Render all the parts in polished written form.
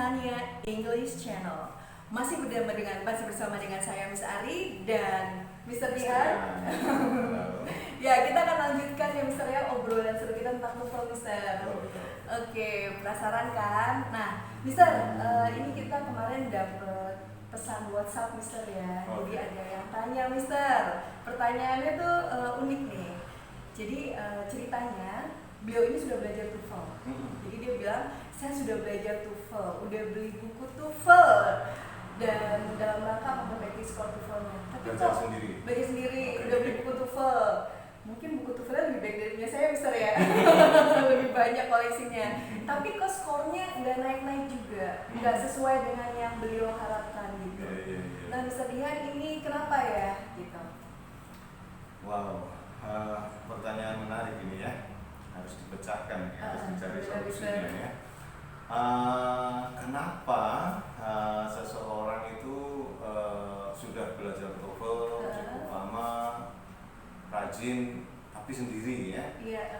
Tanya English Channel. Masih bersama dengan saya Miss Ari dan Mr. Dian. Ya, kita akan lanjutkan ya Mr. ya, obrolan seru kita tentang TOEFL Mr. Oke, penasaran kan? Nah, Mr. Ini kita kemarin dapet pesan WhatsApp Mr. ya. Jadi ada yang tanya Mr. Pertanyaannya tuh unik nih. Jadi ceritanya beliau ini sudah belajar TOEFL. Jadi dia bilang, saya sudah belajar TOEFL, udah beli buku TOEFL dan dalam rangka memperbaiki skor TOEFL-nya. Tapi kok belajar sendiri, udah beli buku TOEFL. Mungkin buku TOEFL lebih baik dari punya saya, Mister ya. Lebih banyak koleksinya. Tapi kok skornya nggak naik-naik juga, nggak sesuai dengan yang beliau harapkan gitu. Nah, Mister Dian ini kenapa ya? Gitu. Wow, pertanyaan menarik ini ya. Harus dipecahkan, harus dicari solusinya ya. Kenapa seseorang itu sudah belajar TOEFL cukup lama, rajin, tapi sendiri ya.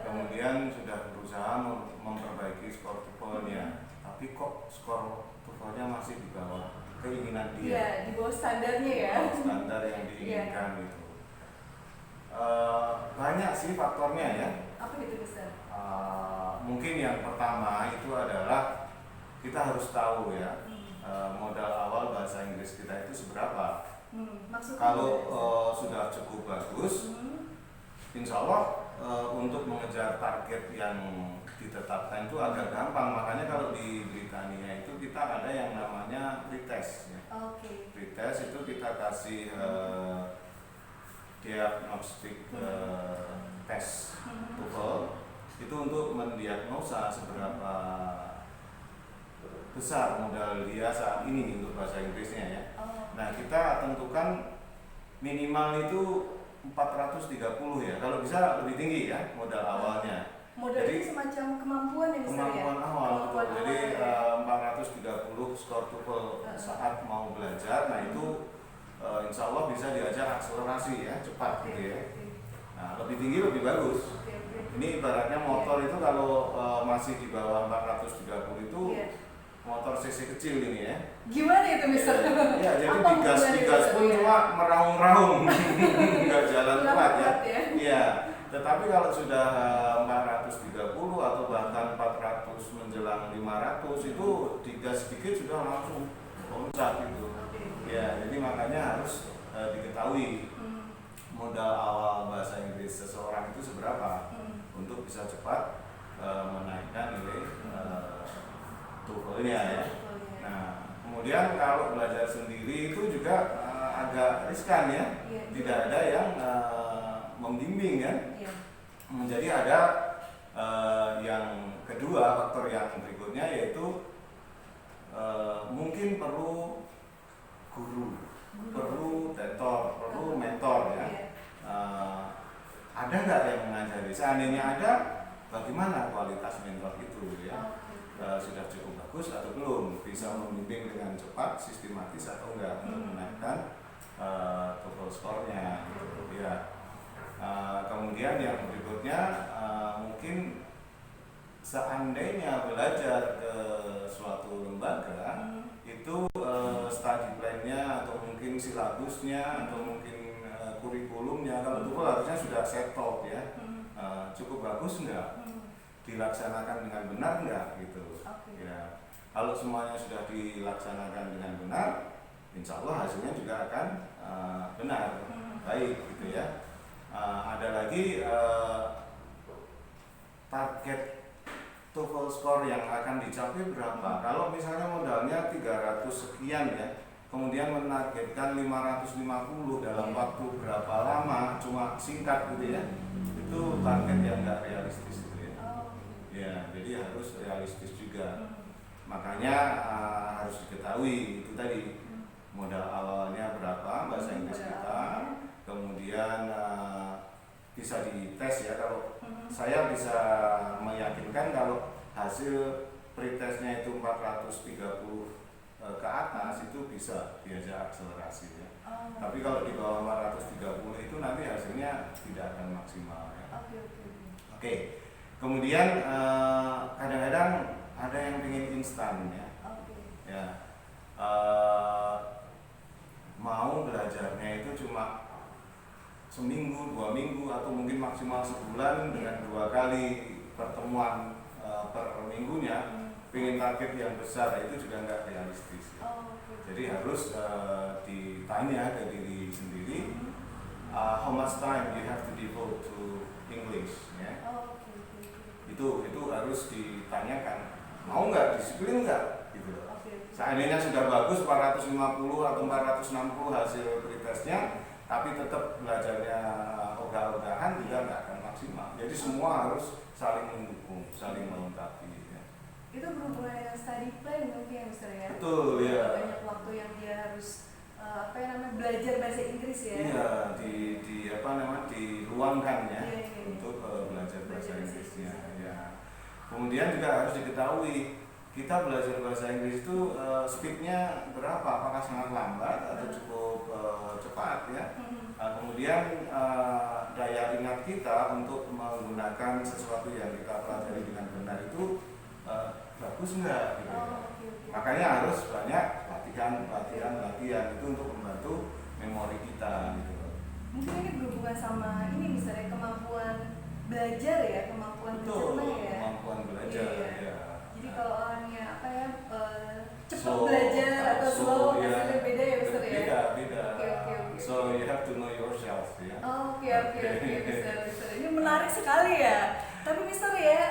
Kemudian sudah berusaha memperbaiki skor TOEFL-nya, tapi kok skor TOEFL-nya masih di bawah keinginan dia. Iya, di bawah standarnya ya. Standar yang diinginkan itu. Banyak sih faktornya ya. Apa gitu Mister? Mungkin yang pertama itu adalah kita harus tahu ya modal awal bahasa Inggris kita itu seberapa. Kalau sudah cukup bagus, insya Allah untuk mengejar target yang ditetapkan itu agak gampang. Makanya kalau di Britania itu kita ada yang namanya pretest ya. Pretest itu kita kasih diagnostic tes TOEFL itu untuk mendiagnosa seberapa besar modal dia saat ini untuk bahasa Inggrisnya ya. Nah, kita tentukan minimal itu 430 ya. Kalau bisa lebih tinggi ya modal awalnya. Modal itu semacam kemampuan ya Mister ya? Kemampuan awal. Jadi 430 skor TOEFL saat mau belajar. Nah, itu insya Allah bisa diajar akselerasi ya, cepat gitu ya. Nah, lebih tinggi lebih bagus. Ini ibaratnya motor itu kalau masih di bawah 430 itu motor cc kecil ini ya. Gimana itu Mister? Ya, jadi digas pun cuma meraung-raung, nggak jalan kuat ya. Iya. Tetapi kalau sudah 430 atau bahkan 400 menjelang 500 itu digas sedikit sudah langsung loncat gitu. Ya, jadi makanya harus diketahui modal awal bahasa Inggris seseorang itu seberapa untuk bisa cepat menaikkan nilai TOEFL-nya ya. Nah, kemudian kalau belajar sendiri itu juga agak riskan ya. Tidak ada yang membimbing kan. Jadi ada yang kedua, faktor yang berikutnya yaitu mungkin perlu guru, perlu tutor, perlu mentor ya. Ada nggak yang mengajari? Seandainya ada, bagaimana kualitas mentor itu ya? Sudah cukup bagus atau belum? Bisa membimbing dengan cepat, sistematis atau enggak untuk menaikkan TOEFL skornya gitu ya. Kemudian yang berikutnya mungkin seandainya belajar ke suatu lembaga itu study plan-nya atau mungkin silabusnya atau mungkin kurikulumnya kalau TOEFL harusnya sudah settle ya. Cukup bagus enggak? Dilaksanakan dengan benar enggak gitu. Ya. Kalau semuanya sudah dilaksanakan dengan benar, insya Allah hasilnya juga akan benar, baik gitu ya. Ada lagi target TOEFL score yang akan dicapai berapa? Kalau misalnya modalnya 300 sekian ya, kemudian menargetkan 550 dalam waktu berapa lama, cuma singkat gitu ya, itu target yang nggak realistis gitu ya. Ya, jadi harus realistis juga. Makanya harus diketahui itu tadi modal awalnya berapa bahasa Inggris kita, kemudian bisa dites ya. Kalau saya bisa meyakinkan kalau hasil pretestnya itu 430 ke atas itu bisa diajak akselerasi ya. Tapi kalau di bawah 430 itu nanti hasilnya tidak akan maksimal ya. Oke. Kemudian kadang-kadang ada yang ingin instan ya. ya. Eh, mau belajarnya itu cuma seminggu, 2 minggu, atau mungkin maksimal sebulan dengan 2 kali pertemuan per minggunya, pengen target yang besar itu juga nggak realistis. Jadi harus ditanya ke diri sendiri, how much time you have to devote to English, ya. Itu harus ditanyakan, mau nggak, disiplin nggak, gitu loh. Seandainya sudah bagus 450 atau 460 hasil pretestnya, tapi tetap belajarnya ogah-ogahan, juga nggak akan maksimal. Jadi semua harus saling mendukung, saling melengkapi. Ya. Itu berhubungan dengan study plan mungkin ya, Mister ya? Betul, ya. Banyak waktu yang dia harus belajar bahasa Inggris ya? Iya, diruangkan ya, untuk belajar bahasa Inggrisnya. Ya. Kemudian juga harus diketahui, kita belajar bahasa Inggris itu speednya berapa? Apakah sangat lambat atau cukup cepat ya? Kemudian daya ingat kita untuk menggunakan sesuatu yang kita pelajari dengan benar itu bagus nggak? Gitu. Makanya harus banyak latihan itu untuk membantu memori kita. Gitu. Mungkin ini berhubungan sama ini misalnya kemampuan belajar ya, kemampuan mencerna ya. Kemampuan belajar. Iya. Ya. Jadi kalau orangnya cepat belajar atau slow hasilnya beda ya, Mister ya? Beda. Okay. So you have to know yourself ya. Oke, Mister. Ini menarik sekali ya. Tapi Mister ya,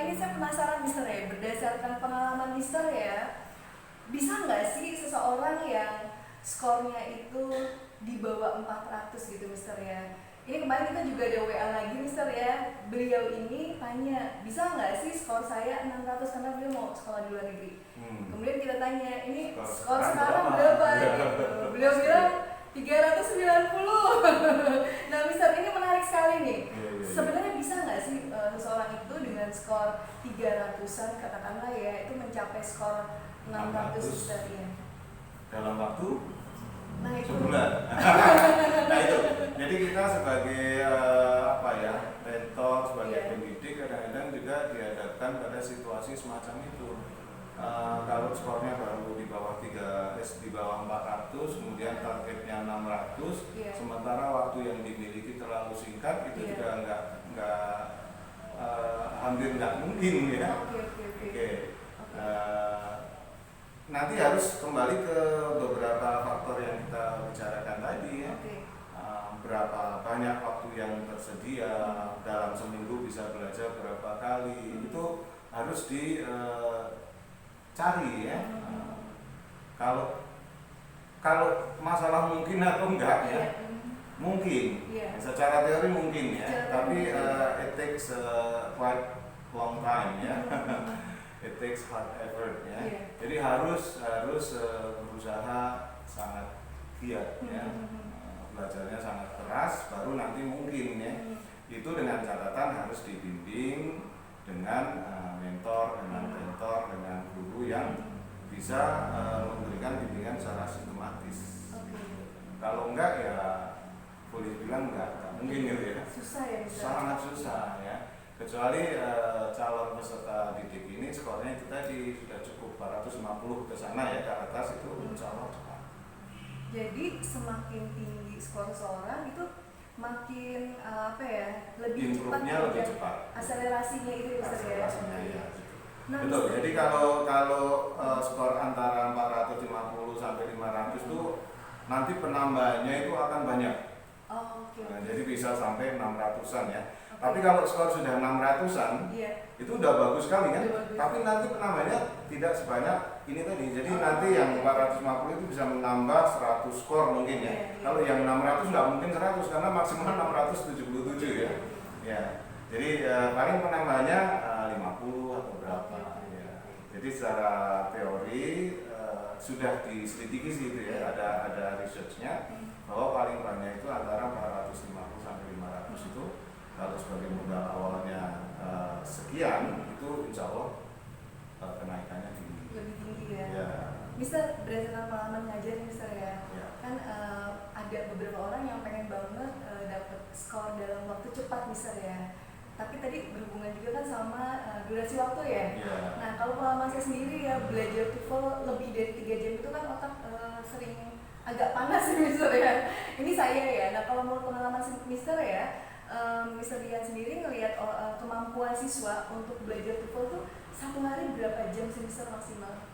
ini saya penasaran Mister ya, berdasarkan pengalaman Mister ya, bisa nggak sih seseorang yang skornya itu di bawah 400 gitu Mister ya? Ini kemarin kita juga ada WA lagi Mister ya, beliau ini tanya, bisa nggak sih skor saya 600 karena beliau mau sekolah di luar negeri. Kemudian kita tanya, ini skor sekarang berapa? Gitu. Beliau bilang 390. Nah Mister, ini menarik sekali nih. Sebenarnya bisa nggak sih seseorang itu dengan skor 300-an katakanlah ya, itu mencapai skor 600 Mister ya? Dalam waktu itu sebulan. Nah itu, jadi kita sebagai mentor, sebagai pendidik kadang-kadang juga dihadapkan pada situasi semacam itu. Kalau skornya baru di bawah 400, kemudian targetnya 600, sementara waktu yang dimiliki terlalu singkat, itu juga hampir nggak mungkin ya. Oke. Nanti harus kembali ke beberapa faktor yang kita bicarakan tadi ya. Berapa banyak waktu yang tersedia, dalam seminggu bisa belajar berapa kali, itu harus dicari ya. Kalau masalah mungkin atau enggak ya, mungkin. Secara teori mungkin ya, tapi it takes quite long time ya. It takes hard effort ya. Jadi harus berusaha sangat giat ya. Belajarnya sangat keras baru nanti mungkin ya. Itu dengan catatan harus dibimbing dengan mentor, dengan guru yang bisa memberikan bimbingan secara sistematis. Kalau enggak ya boleh bilang enggak mungkin gitu ya. Susah ya, sangat susah ya. Kecuali calon peserta didik ini skornya itu tadi sudah cukup 450 ke sana ya, ke atas itu insya Allah cepat. Jadi semakin tinggi skor seseorang itu makin lebih cepat, lebih cepat. Akselerasinya itu ya. Nah, betul. Jadi kalau skor antara 450 sampai 500 itu nanti penambahannya itu akan banyak. Jadi bisa sampai 600-an ya. Tapi kalau skor sudah 600-an, itu udah bagus sekali kan? Tapi nanti penambahnya tidak sebanyak ini tadi. Jadi nanti yang 450 itu bisa menambah 100 skor mungkin ya. Kalau yang 600 nggak mungkin 100 karena maksimal 677 ya. Ya. Jadi paling penambahnya 50 atau berapa. Ya. Jadi secara teori sudah diselidiki sih itu ya. Ada researchnya bahwa paling banyak itu antara 450 sampai 500 itu. Kalau sebagai modal awalnya sekian, itu insya Allah kenaikannya tinggi. Lebih tinggi ya. Ya. Mister, berdasarkan pengalaman ngajar Mister ya, kan ada beberapa orang yang pengen banget dapat skor dalam waktu cepat Mister ya. tapi tadi berhubungan juga kan sama durasi waktu ya. Ya. Nah kalau pengalaman saya sendiri ya, belajar TOEFL lebih dari 3 jam itu kan otak sering agak panas sih Mister ya. Ini saya ya. Nah kalau menurut pengalaman Mister ya, Mister Dian sendiri ngelihat kemampuan siswa untuk belajar TOEFL tuh satu hari berapa jam sih Mister maksimal?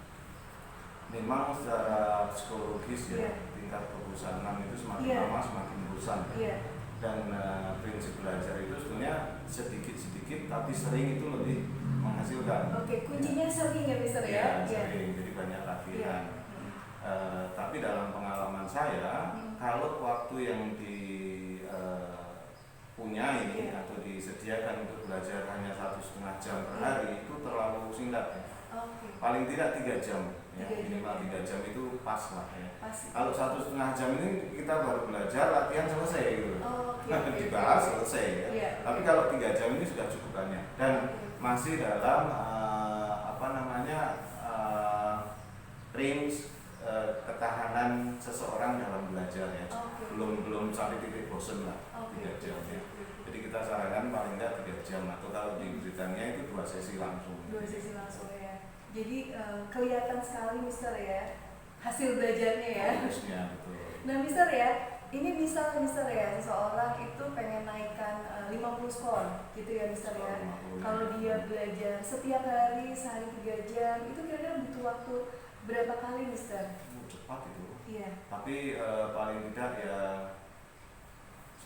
Memang secara psikologis ya, Yeah. tingkat kebosanan itu semakin Yeah. lama semakin bosan. Iya. Dan prinsip belajar itu sebenarnya sedikit-sedikit tapi sering itu lebih menghasilkan. Oke, kuncinya sering ya Mister Ya, ya? sering, jadi banyak latihan. Iya. Tapi dalam pengalaman saya, kalau waktu yang dipunyai Iya. atau disediakan untuk belajar hanya 1,5 jam per hari itu terlalu singkat ya. Oke. Paling tidak 3 jam ya, 3 jam. minimal 3 jam itu pas lah ya. Pasti. Kalau 1,5 jam ini kita baru belajar, latihan selesai gitu. Oke. Dibahas selesai ya. Iya. Tapi kalau 3 jam ini sudah cukup banyak dan masih dalam range ketahanan seseorang dalam belajar ya. Belum sampai titik bosan lah 3 jam ya. Jadi kita sarankan paling enggak 3 jam atau kalau di beritanya itu 2 sesi langsung. 2 sesi langsung ya. Jadi kelihatan sekali Mister ya hasil belajarnya ya. Harusnya betul. Nah Mister ya, ini bisa Mister ya, seseorang itu pengen naikkan 50 skor gitu ya Mister ya. Kalau dia belajar setiap hari sehari 3 jam, itu kira-kira butuh waktu berapa kali Mister? Cepat itu. Iya. Tapi paling tidak ya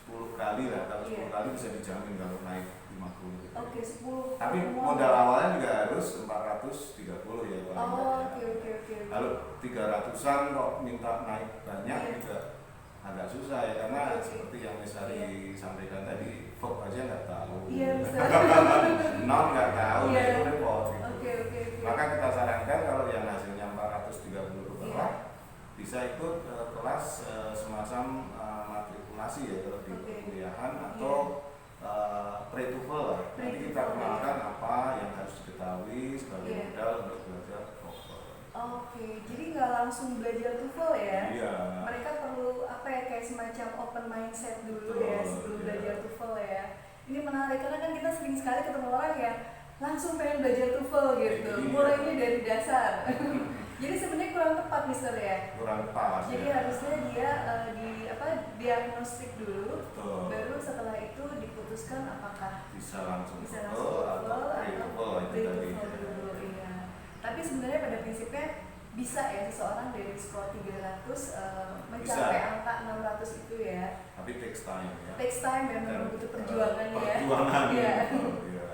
10 kali lah. Kalau 10 kali bisa dijamin kalau naik 50 gitu. Oke, 10. Tapi modal awalnya juga harus 430 ya paling Oh, tidak. oke. Kalau 300-an kok minta naik banyak Iya. juga agak susah ya, karena Oke. seperti yang Miss Ari sampaikan tadi, Fok aja nggak tahu. Iya, Mister. Non nggak tahu, Iya. itu repot gitu. Oke. Maka kita sarankan kalau yang hasilnya 430 ke bawah, bisa ikut kelas semacam matrikulasi ya kalau di perkuliahan atau pre-TOEFL lah. Nanti kita kenalkan apa yang harus diketahui sebagai modal untuk belajar TOEFL. Oke, jadi nggak langsung belajar TOEFL ya? Iya. Mereka perlu apa ya, kayak semacam open mindset dulu ya sebelum belajar TOEFL ya. Ini menarik karena kan kita sering sekali ketemu orang yang langsung pengen belajar TOEFL gitu, mulainya dari dasar. Jadi sebenarnya kurang tepat Mister ya. Kurang pas. Jadi ya. harusnya dia diagnostik dulu, Betul. baru setelah itu diputuskan apakah Bisa langsung bisa TOEFL langsung atau TOEFL pre-TOEFL atau itu tadi. pre-TOEFL dulu. Iya. Tapi sebenarnya pada prinsipnya bisa ya seseorang dari skor 300 mencapai angka 600 itu ya. Tapi takes time ya. Takes time dan memang butuh perjuangan ya. Perjuangan. Iya. Iya.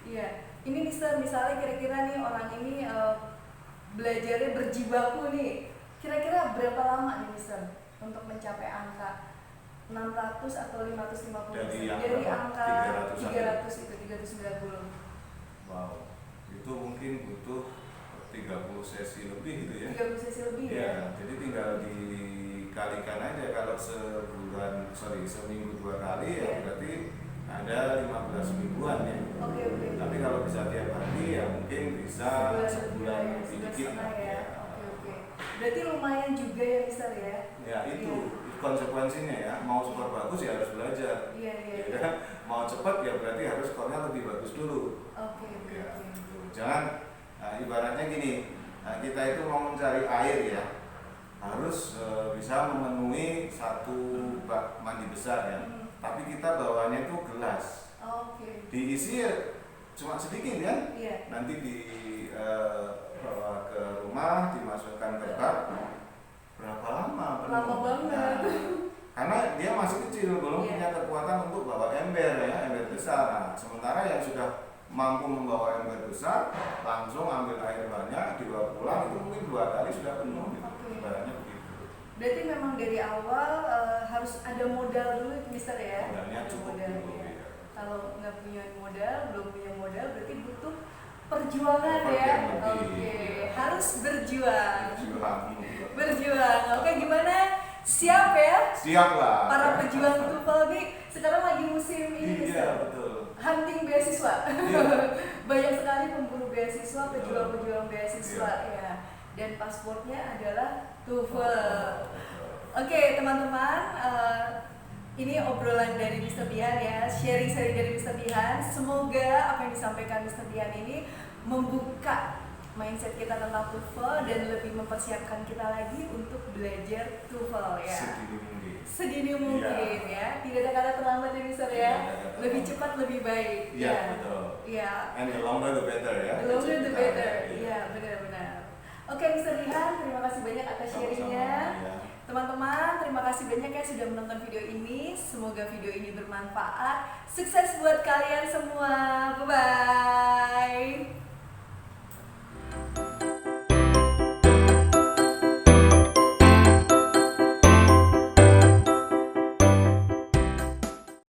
Iya. Ini Mister, misalnya kira-kira nih orang ini belajarnya berjibaku nih. Kira-kira berapa lama nih Mister untuk mencapai angka 600 atau 550? Dari angka 300 300 itu 390. Wow. Itu mungkin butuh 30 sesi lebih gitu ya. 30 sesi lebih ya. Ya, jadi tinggal dikalikan aja kalau seminggu 2 kali ya berarti ada 15 mingguan ya. Oke. Tapi kalau bisa tiap hari ya mungkin bisa sebulan sedikit setengah ya. ya. Oke. Berarti lumayan juga ya Mister ya. Ya itu konsekuensinya ya, mau skor bagus ya harus belajar. Iya. Ya kan? Mau cepat ya berarti harus skornya lebih bagus dulu. Oke. Ya, gitu. Jangan ibaratnya gini, kita itu mau mencari air ya, harus bisa memenuhi satu bak mandi besar ya. Tapi kita bawanya itu gelas. Oke. Diisi ya cuma sedikit kan? Iya. Nanti dibawa ke rumah, dimasukkan ke bak. Berapa lama? Lama banget. Karena dia masih kecil, belum Iya. punya kekuatan untuk bawa ember ya, ember besar. Nah, sementara yang sudah mampu membawa ember besar, langsung ambil air banyak, dibawa pulang itu mungkin 2 kali sudah penuh. Oke. Ibaratnya begitu. Berarti memang dari awal harus ada modal dulu Mister ya. Modalnya Ada cukup modal, dulu, ya. ya. Kalau nggak punya modal, belum punya modal, berarti butuh perjuangan Effort ya. yang lebih. Oke, harus berjuang. Berjuang. Oke, gimana? Siap ya? Siap lah. Para pejuang TOEFL nih sekarang lagi musim ini Mister. Iya, betul. Hunting beasiswa. Iya. Banyak sekali pemburu beasiswa, pejuang-pejuang beasiswa Iya. ya. Dan pasportnya adalah TOEFL. Oke teman-teman, ini obrolan dari Mr. Bihan ya, sharing-sharing dari Mr. Bihan. Semoga apa yang disampaikan Mr. Bihan ini membuka mindset kita tentang TOEFL dan lebih mempersiapkan kita lagi untuk belajar TOEFL ya. Sedini mungkin ya. Tidak ada kata terlambat ya Mr. ya. Lebih cepat lebih baik. Iya, betul. Iya. And the longer the better ya. The longer the better. Iya, benar-benar. Oke Mr. Bihan, terima kasih banyak atas sharingnya. Teman-teman, terima kasih banyak ya sudah menonton video ini. Semoga video ini bermanfaat. Sukses buat kalian semua. Bye-bye.